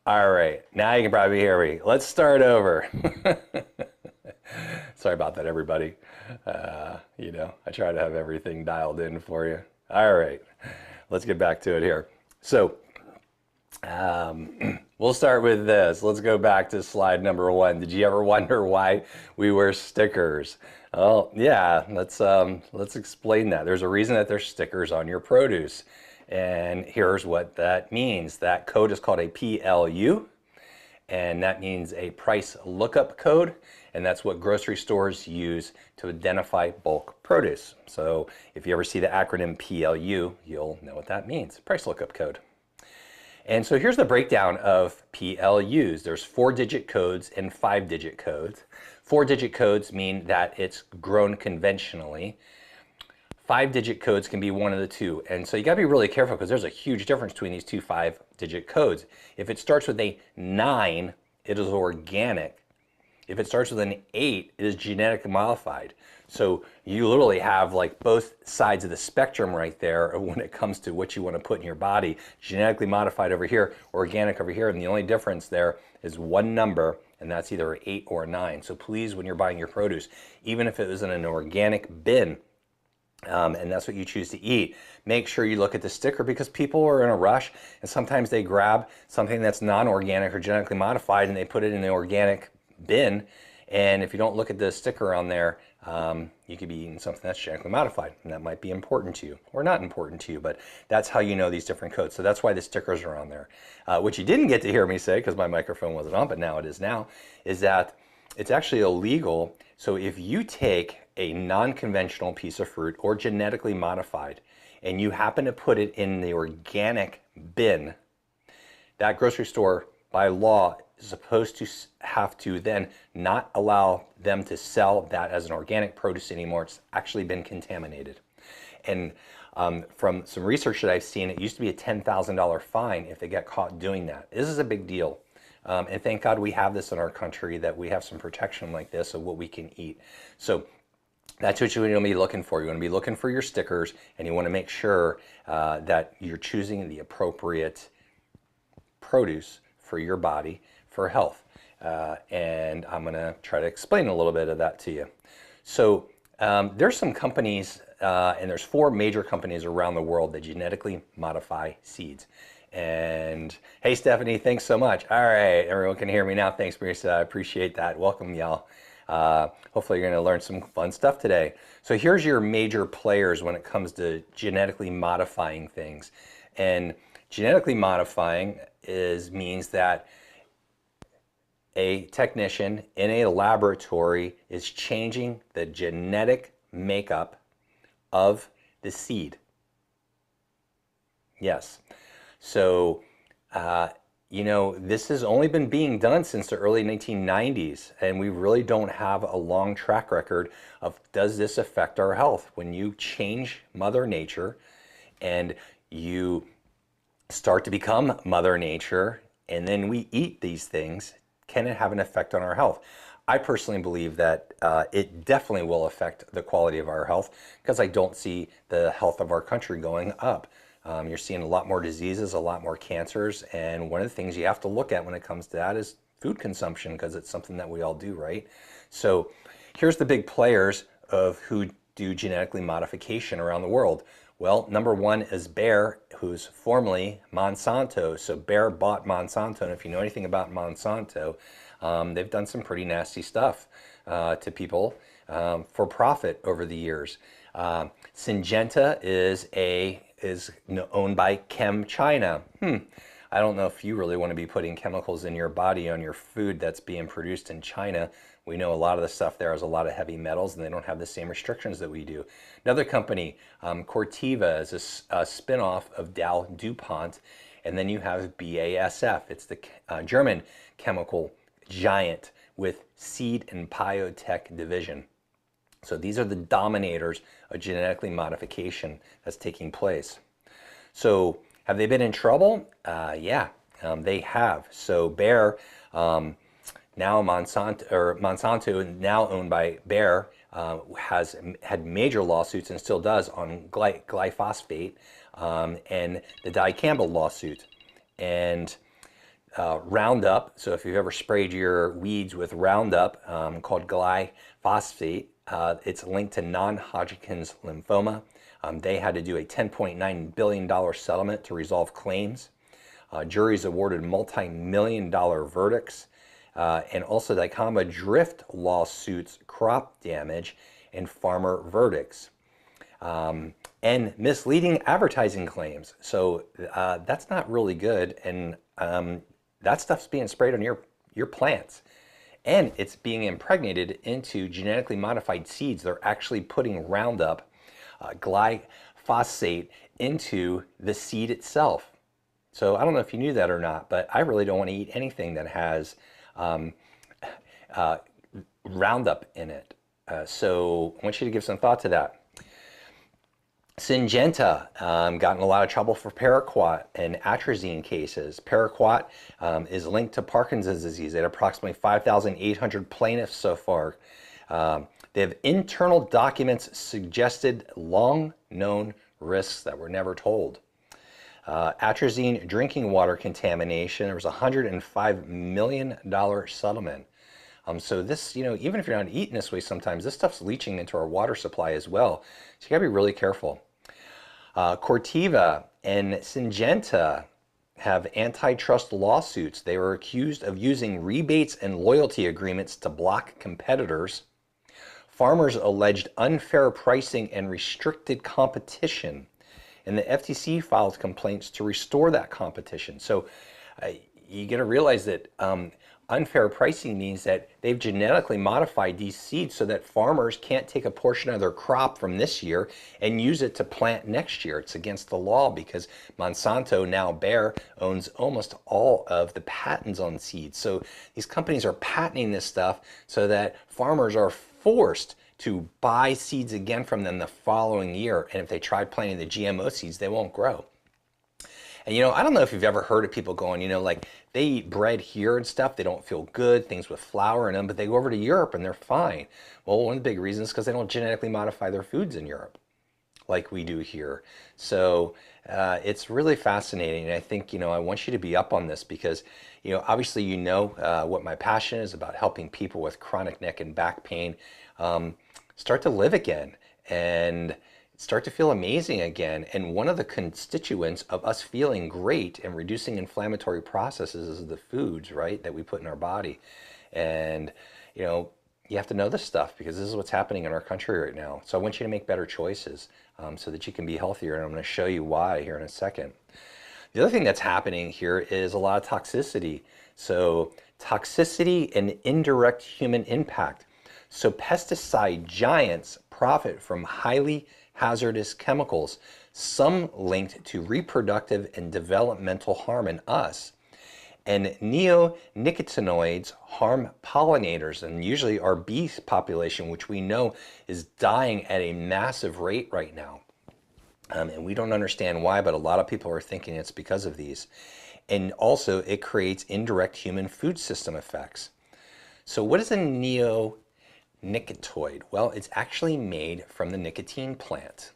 All right, now you can probably hear me. Let's start over. Sorry about that, everybody. I try to have everything dialed in for you. All right, let's get back to it here. So, we'll start with this. Let's go back to slide number one. Did you ever wonder why we wear stickers? Oh, yeah, let's explain that. There's a reason that there's stickers on your produce. And here's what that means. That code is called a PLU, and that means a price lookup code, and that's what grocery stores use to identify bulk produce. So if you ever see the acronym PLU, you'll know what that means, price lookup code. And so here's the breakdown of PLUs. There's 4-digit codes and 5-digit codes. 4-digit codes mean that it's grown conventionally. 5-digit codes can be one of the two. And so you gotta be really careful because there's a huge difference between these two 5-digit codes. If it starts with a 9, it is organic. If it starts with an 8, it is genetically modified. So you literally have like both sides of the spectrum right there when it comes to what you want to put in your body. Genetically modified over here, organic over here, and the only difference there is one number, and that's either an 8 or a 9. So please, when you're buying your produce, even if it was in an organic bin, and that's what you choose to eat, make sure you look at the sticker because people are in a rush and sometimes they grab something that's non-organic or genetically modified and they put it in the organic bin, and if you don't look at the sticker on there, you could be eating something that's genetically modified, and that might be important to you or not important to you, but that's how you know these different codes. So that's why the stickers are on there. What you didn't get to hear me say, because my microphone wasn't on, but now it is now, is that it's actually illegal. So if you take a non-conventional piece of fruit or genetically modified and you happen to put it in the organic bin, that grocery store by law is supposed to have to then not allow them to sell that as an organic produce anymore. It's actually been contaminated. And from some research that I've seen, it used to be a $10,000 fine if they get caught doing that. This is a big deal. And thank God we have this in our country, that we have some protection like this of what we can eat. So that's what you want to be looking for. You want to be looking for your stickers, and you want to make sure that you're choosing the appropriate produce for your body for health. And I'm going to try to explain a little bit of that to you. So there's some companies, and there's 4 major companies around the world that genetically modify seeds. And hey, Stephanie, thanks so much. All right, everyone can hear me now. Thanks, Marisa. I appreciate that. Welcome, y'all. Hopefully you're going to learn some fun stuff today. So here's your major players when it comes to genetically modifying things. And genetically modifying means that a technician in a laboratory is changing the genetic makeup of the seed. Yes. So, this has only been being done since the early 1990s, and we really don't have a long track record of does this affect our health. When you change Mother Nature and you start to become Mother Nature, and then we eat these things, can it have an effect on our health? I personally believe that it definitely will affect the quality of our health, because I don't see the health of our country going up. You're seeing a lot more diseases, a lot more cancers, and one of the things you have to look at when it comes to that is food consumption, because it's something that we all do, right? So here's the big players of who do genetically modification around the world. Well, number one is Bayer, who's formerly Monsanto. So Bayer bought Monsanto, and if you know anything about Monsanto, they've done some pretty nasty stuff to people for profit over the years. Syngenta is owned by ChemChina. I don't know if you really want to be putting chemicals in your body on your food that's being produced in China. We know a lot of the stuff there has a lot of heavy metals, and they don't have the same restrictions that we do. Another company, Corteva, is a spin-off of Dow DuPont, and then you have BASF. It's the German chemical giant with seed and biotech division. So these are the dominators of genetically modification that's taking place. So have they been in trouble? Yeah, they have. So Bayer, now Monsanto, now owned by Bayer, has had major lawsuits and still does on glyphosate and the dicamba lawsuit. And Roundup. So if you've ever sprayed your weeds with Roundup, called glyphosate, it's linked to non-Hodgkin's lymphoma. They had to do a $10.9 billion settlement to resolve claims. Juries awarded multi-million dollar verdicts. And also dicamba drift lawsuits, crop damage, and farmer verdicts. And misleading advertising claims. So that's not really good. And that stuff's being sprayed on your plants. And it's being impregnated into genetically modified seeds. They're actually putting Roundup, glyphosate, into the seed itself. So I don't know if you knew that or not, but I really don't want to eat anything that has Roundup in it. So I want you to give some thought to that. Syngenta got in a lot of trouble for paraquat and atrazine cases. Paraquat is linked to Parkinson's disease. They had approximately 5,800 plaintiffs so far. They have internal documents suggested long known risks that were never told. Atrazine drinking water contamination, there was a $105 million settlement. So this, even if you're not eating this way sometimes, this stuff's leaching into our water supply as well. So you gotta be really careful. Corteva and Syngenta have antitrust lawsuits. They were accused of using rebates and loyalty agreements to block competitors. Farmers alleged unfair pricing and restricted competition. And the FTC filed complaints to restore that competition. So you got to realize that unfair pricing means that they've genetically modified these seeds so that farmers can't take a portion of their crop from this year and use it to plant next year. It's against the law because Monsanto, now Bayer, owns almost all of the patents on seeds. So these companies are patenting this stuff so that farmers are forced to buy seeds again from them the following year. And if they try planting the GMO seeds, they won't grow. And I don't know if you've ever heard of people going, like they eat bread here and stuff, they don't feel good, things with flour in them, but they go over to Europe and they're fine. Well, one of the big reasons is because they don't genetically modify their foods in Europe like we do here. So it's really fascinating. And I think, I want you to be up on this because, obviously, what my passion is about helping people with chronic neck and back pain start to live again and start to feel amazing again. And one of the constituents of us feeling great and reducing inflammatory processes is the foods, right, that we put in our body. And, you have to know this stuff because this is what's happening in our country right now. So I want you to make better choices so that you can be healthier. And I'm going to show you why here in a second. The other thing that's happening here is a lot of toxicity. So toxicity and indirect human impact. So pesticide giants profit from highly hazardous chemicals, some linked to reproductive and developmental harm in us. And neonicotinoids harm pollinators and usually our bee population, which we know is dying at a massive rate right now. And we don't understand why, but a lot of people are thinking it's because of these. And also it creates indirect human food system effects. So what is a neonicotinoid? Well, it's actually made from the nicotine plant.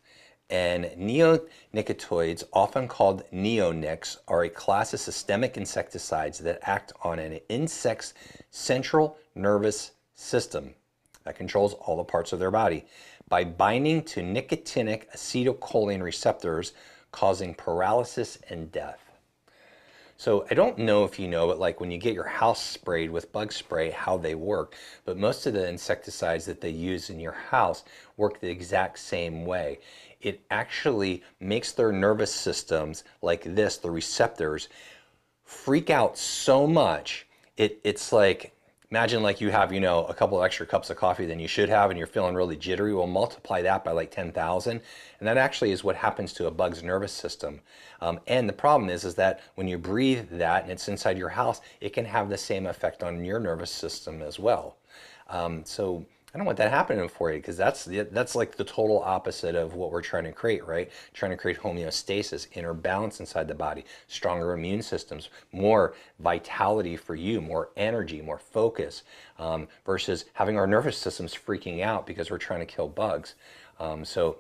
And neonicotinoids, often called neonics, are a class of systemic insecticides that act on an insect's central nervous system that controls all the parts of their body by binding to nicotinic acetylcholine receptors, causing paralysis and death. So I don't know if you know, but like when you get your house sprayed with bug spray, how they work, but most of the insecticides that they use in your house work the exact same way. It actually makes their nervous systems like this, the receptors, freak out so much. It's like, imagine like you have, a couple of extra cups of coffee than you should have and you're feeling really jittery. Well, multiply that by like 10,000. And that actually is what happens to a bug's nervous system. And the problem is that when you breathe that and it's inside your house, it can have the same effect on your nervous system as well. So I don't want that happening for you because that's like the total opposite of what we're trying to create, right? Trying to create homeostasis, inner balance inside the body, stronger immune systems, more vitality for you, more energy, more focus, versus having our nervous systems freaking out because we're trying to kill bugs. So,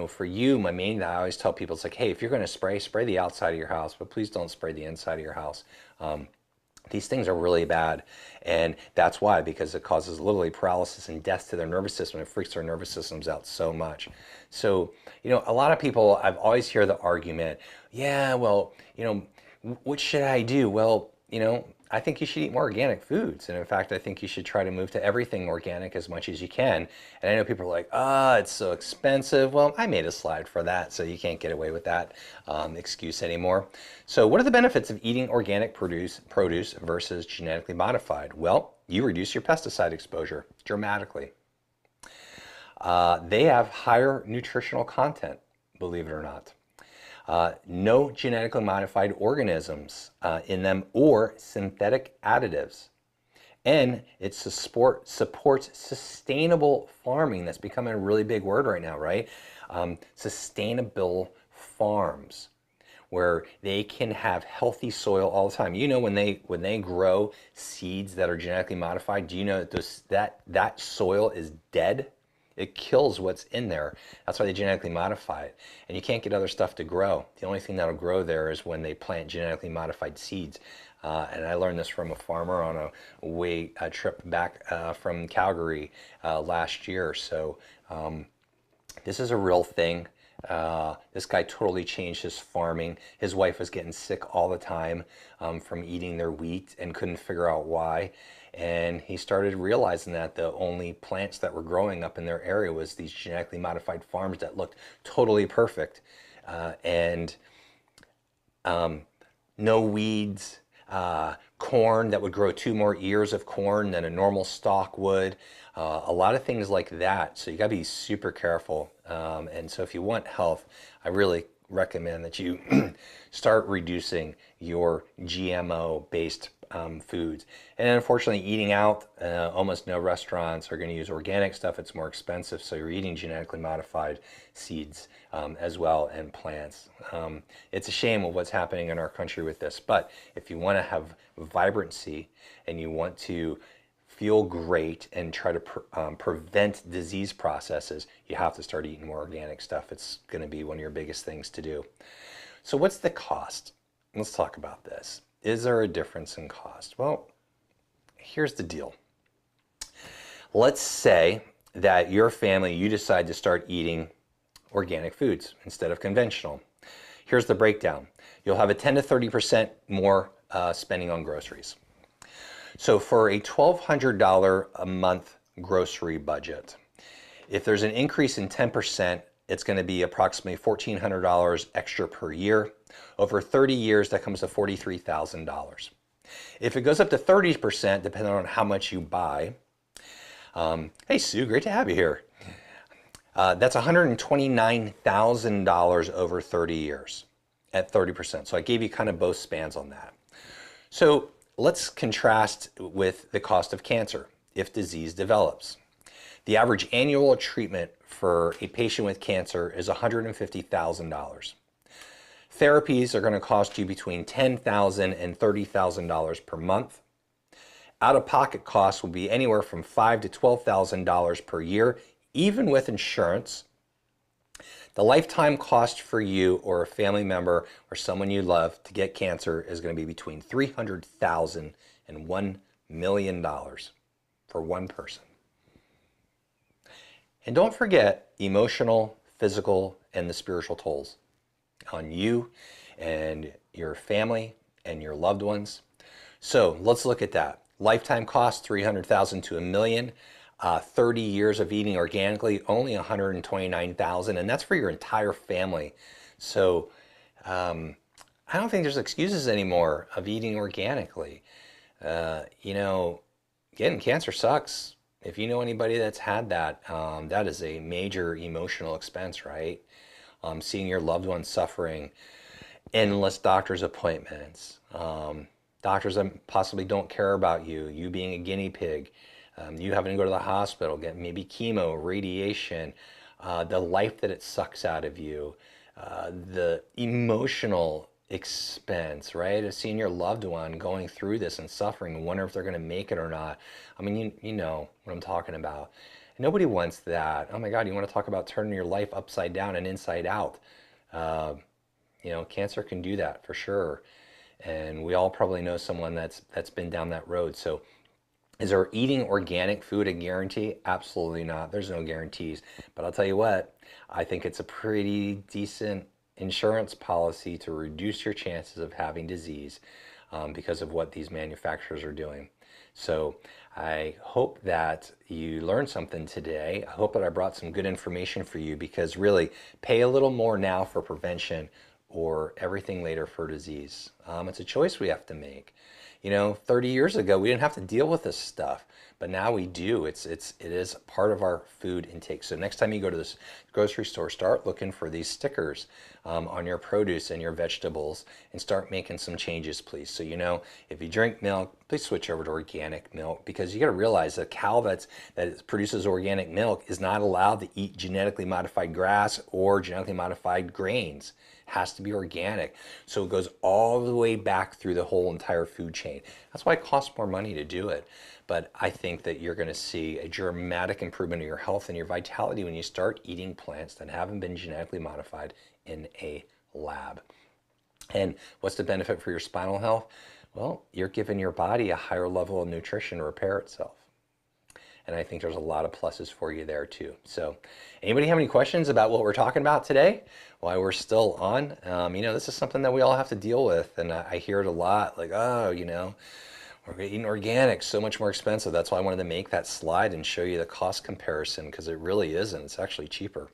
for you, my main thing I always tell people, it's like, hey, if you're going to spray the outside of your house, but please don't spray the inside of your house. These things are really bad, and that's why, because it causes literally paralysis and death to their nervous system. It freaks their nervous systems out so much. So, a lot of people, I've always hear the argument, yeah, well, what should I do? Well, I think you should eat more organic foods. And in fact, I think you should try to move to everything organic as much as you can. And I know people are like, it's so expensive. Well, I made a slide for that, so you can't get away with that excuse anymore. So what are the benefits of eating organic produce versus genetically modified? Well, you reduce your pesticide exposure dramatically. They have higher nutritional content, believe it or not. No genetically modified organisms in them or synthetic additives. And it supports sustainable farming. That's becoming a really big word right now, right? Sustainable farms, where they can have healthy soil all the time. When they grow seeds that are genetically modified, do you know that that soil is dead? It kills what's in there. That's why they genetically modify it. And you can't get other stuff to grow. The only thing that'll grow there is when they plant genetically modified seeds. And I learned this from a farmer on a trip back from Calgary last year. So this is a real thing. This guy totally changed his farming. His wife was getting sick all the time from eating their wheat and couldn't figure out why. And he started realizing that the only plants that were growing up in their area was these genetically modified farms that looked totally perfect. And no weeds, corn that would grow 2 more ears of corn than a normal stalk would. A lot of things like that. So you got to be super careful. And so if you want health, I really recommend that you start reducing your GMO-based foods. And unfortunately, eating out, almost no restaurants are going to use organic stuff. It's more expensive, so you're eating genetically modified seeds as well, and plants. It's a shame of what's happening in our country with this, but if you want to have vibrancy and you want to feel great and try to prevent disease processes, you have to start eating more organic stuff. It's going to be one of your biggest things to do. So what's the cost? Let's talk about this. Is there a difference in cost? Well, here's the deal. Let's say that your family, you decide to start eating organic foods instead of conventional. Here's the breakdown. You'll have a 10 to 30% more spending on groceries. So for a $1,200 a month grocery budget, if there's an increase in 10%, it's going to be approximately $1,400 extra per year. Over 30 years, that comes to $43,000. If it goes up to 30%, depending on how much you buy, hey Sue, great to have you here. That's $129,000 over 30 years at 30%. So I gave you kind of both spans on that. So let's contrast with the cost of cancer if disease develops. The average annual treatment for a patient with cancer is $150,000. Therapies are going to cost you between $10,000 and $30,000 per month. Out-of-pocket costs will be anywhere from $5,000 to $12,000 per year, even with insurance. The lifetime cost for you or a family member or someone you love to get cancer is going to be between $300,000 and $1 million for one person. And don't forget emotional, physical, and the spiritual tolls on you and your family and your loved ones. So let's look at that. Lifetime cost, $300,000 to $1 million. 30 years of eating organically, only $129,000, and that's for your entire family. So I don't think there's excuses anymore of eating organically. Getting cancer sucks. If you know anybody that's had that, that is a major emotional expense, right? Seeing your loved ones suffering, endless doctor's appointments, doctors that possibly don't care about you, you being a guinea pig, you having to go to the hospital, get maybe chemo, radiation, the life that it sucks out of you, the emotional expense, right? Of seeing your loved one going through this and suffering and wonder if they're going to make it or not. I mean, you know what I'm talking about. Nobody wants that. Oh my God, you want to talk about turning your life upside down and inside out. Cancer can do that for sure. And we all probably know someone that's been down that road. So is there eating organic food a guarantee? Absolutely not. There's no guarantees. But I'll tell you what, I think it's a pretty decent insurance policy to reduce your chances of having disease because of what these manufacturers are doing. So I hope that you learned something today. I hope that I brought some good information for you, because really, pay a little more now for prevention or everything later for disease. It's a choice we have to make. 30 years ago, we didn't have to deal with this stuff, but now we do. It is part of our food intake. So next time you go to this grocery store, start looking for these stickers on your produce and your vegetables, and start making some changes, please. So, if you drink milk, please switch over to organic milk, because you got to realize that a cow that produces organic milk is not allowed to eat genetically modified grass or genetically modified grains. Has to be organic. So it goes all the way back through the whole entire food chain. That's why it costs more money to do it. But I think that you're going to see a dramatic improvement in your health and your vitality when you start eating plants that haven't been genetically modified in a lab. And what's the benefit for your spinal health? Well, you're giving your body a higher level of nutrition to repair itself. And I think there's a lot of pluses for you there too. So anybody have any questions about what we're talking about today while we're still on? This is something that we all have to deal with. And I hear it a lot, like, oh, we're eating organic, so much more expensive. That's why I wanted to make that slide and show you the cost comparison, because it really isn't. It's actually cheaper.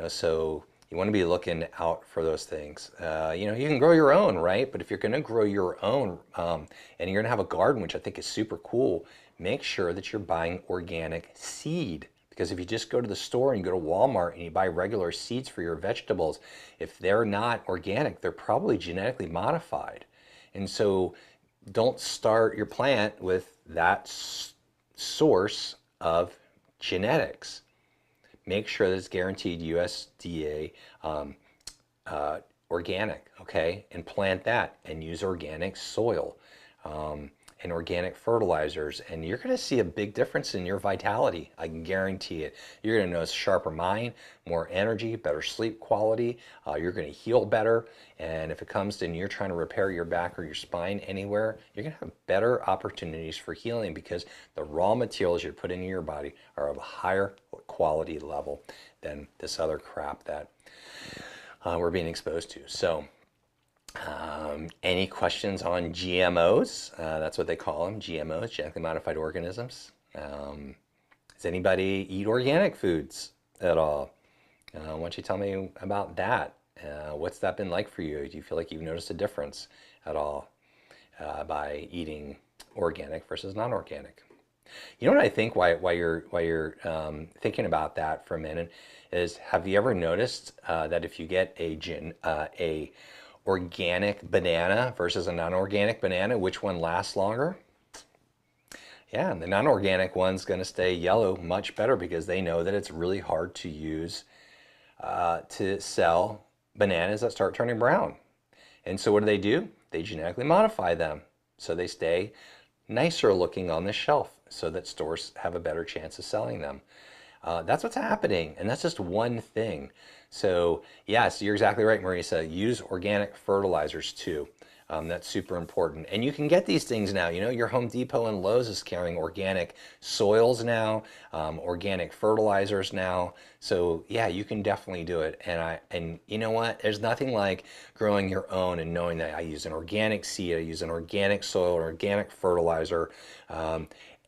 So you want to be looking out for those things. You can grow your own, right? But if you're going to grow your own and you're going to have a garden, which I think is super cool, make sure that you're buying organic seed. Because if you just go to the store and you go to Walmart and you buy regular seeds for your vegetables, if they're not organic, they're probably genetically modified. And so don't start your plant with that source of genetics. Make sure that it's guaranteed USDA organic, okay? And plant that and use organic soil and organic fertilizers. And you're gonna see a big difference in your vitality. I can guarantee it. You're gonna notice sharper mind, more energy, better sleep quality. You're gonna heal better. And if it comes to you're trying to repair your back or your spine anywhere, you're gonna have better opportunities for healing, because the raw materials you put into your body are of a higher quality level than this other crap that we're being exposed to. So any questions on GMOs? That's what they call them, GMOs, genetically modified organisms. Does anybody eat organic foods at all? Why don't you tell me about that? What's that been like for you? Do you feel like you've noticed a difference at all by eating organic versus non-organic? You know what I think? Why you're thinking about that for a minute is, have you ever noticed that if you get a organic banana versus a non-organic banana, which one lasts longer? Yeah, the non-organic one's going to stay yellow much better, because they know that it's really hard to use to sell bananas that start turning brown. And so what do? They genetically modify them so they stay nicer looking on the shelf, so that stores have a better chance of selling them. That's what's happening, and that's just one thing. So yes, you're exactly right, Marisa. Use organic fertilizers too. That's super important. And you can get these things now. Your Home Depot and Lowe's is carrying organic soils now, organic fertilizers now. So yeah, you can definitely do it. And you know what? There's nothing like growing your own and knowing that I use an organic seed, I use an organic soil, an organic fertilizer,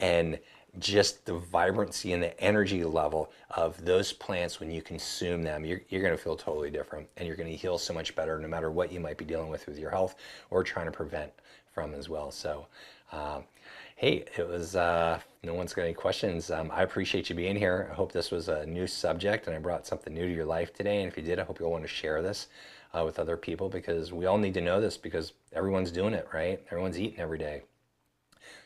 and just the vibrancy and the energy level of those plants when you consume them, you're going to feel totally different, and you're going to heal so much better, no matter what you might be dealing with your health or trying to prevent from as well. So hey, it was no one's got any questions. I appreciate you being here. I hope this was a new subject and I brought something new to your life today. And if you did, I hope you'll want to share this with other people, because we all need to know this, because everyone's doing it, right? Everyone's eating every day.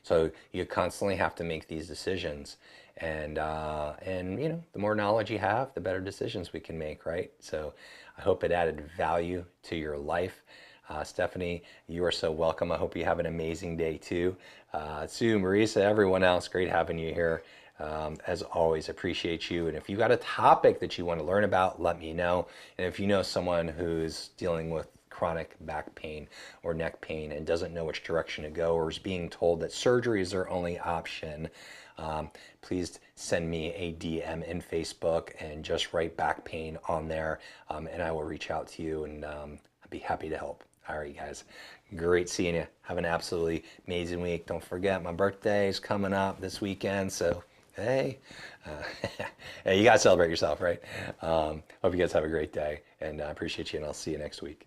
So you constantly have to make these decisions, and the more knowledge you have, the better decisions we can make, right? So I hope it added value to your life. Stephanie, you are so welcome. I hope you have an amazing day too. Sue, Marisa, everyone else, great having you here. As always, appreciate you. And if you got a topic that you want to learn about, let me know. And if you know someone who's dealing with chronic back pain or neck pain and doesn't know which direction to go, or is being told that surgery is their only option, please send me a DM in Facebook and just write back pain on there, and I will reach out to you, and I'd be happy to help. All right, guys. Great seeing you. Have an absolutely amazing week. Don't forget, my birthday is coming up this weekend, so hey, hey, you got to celebrate yourself, right? Hope you guys have a great day, and I appreciate you, and I'll see you next week.